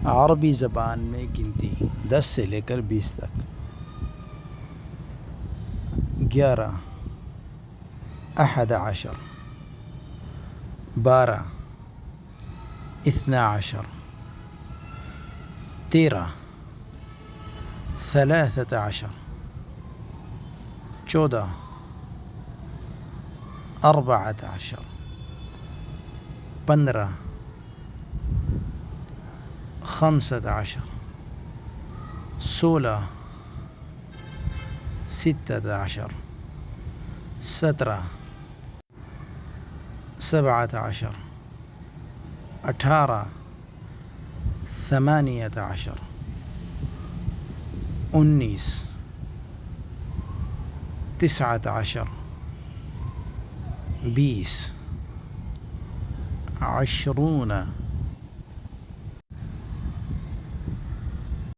عربی زبان میں گنتی 10 سے لے کر 20 تک. 11 11 12 12 13 13 14 14 15 15 16 16 17 17 18 18 19 19 20 20